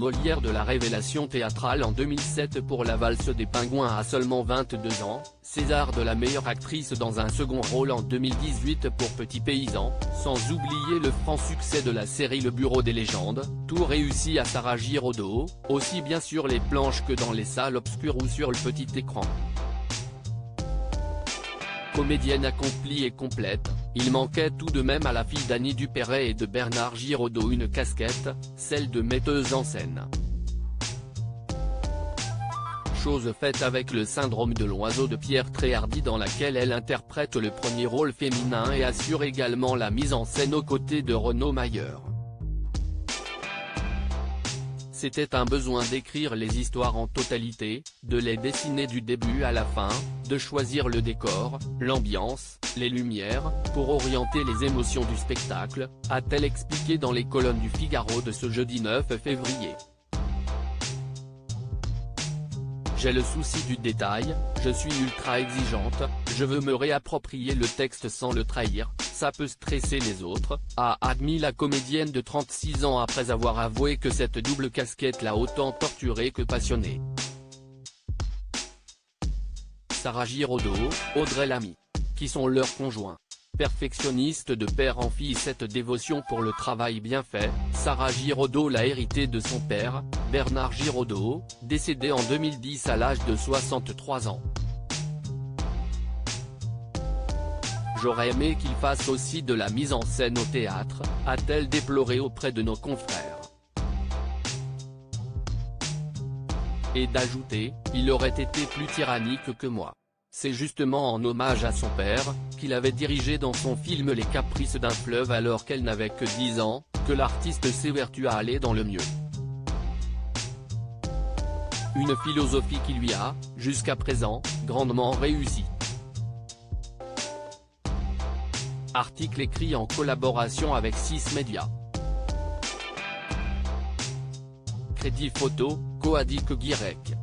Molière de la révélation théâtrale en 2007 pour La valse des pingouins à seulement 22 ans, César de la meilleure actrice dans un second rôle en 2018 pour Petit Paysan, sans oublier le franc succès de la série Le Bureau des légendes, tout réussi à Sarah Giraudot, aussi bien sur les planches que dans les salles obscures ou sur le petit écran. Comédienne accomplie et complète, il manquait tout de même à la fille d'Annie Dupéret et de Bernard Giraudot une casquette, celle de metteuse en scène. Chose faite avec Le syndrome de l'oiseau de Pierre Tréhardy dans laquelle elle interprète le premier rôle féminin et assure également la mise en scène aux côtés de Renaud Mayer. C'était un besoin d'écrire les histoires en totalité, de les dessiner du début à la fin, de choisir le décor, l'ambiance, les lumières, pour orienter les émotions du spectacle, a-t-elle expliqué dans les colonnes du Figaro de ce jeudi 9 février. J'ai le souci du détail, je suis ultra exigeante, je veux me réapproprier le texte sans le trahir, ça peut stresser les autres, a admis la comédienne de 36 ans après avoir avoué que cette double casquette l'a autant torturée que passionnée. Sarah Giraudot, Audrey Lamy, qui sont leurs conjoints. Perfectionniste de père en fille, cette dévotion pour le travail bien fait, Sarah Giraudot l'a hérité de son père, Bernard Giraudot, décédé en 2010 à l'âge de 63 ans. J'aurais aimé qu'il fasse aussi de la mise en scène au théâtre, a-t-elle déploré auprès de nos confrères. Et d'ajouter, il aurait été plus tyrannique que moi. C'est justement en hommage à son père, qu'il avait dirigé dans son film Les Caprices d'un fleuve alors qu'elle n'avait que 10 ans, que l'artiste s'évertue à aller dans le mieux. Une philosophie qui lui a, jusqu'à présent, grandement réussi. Article écrit en collaboration avec 6 médias. Crédit photo, Coadic Guirec.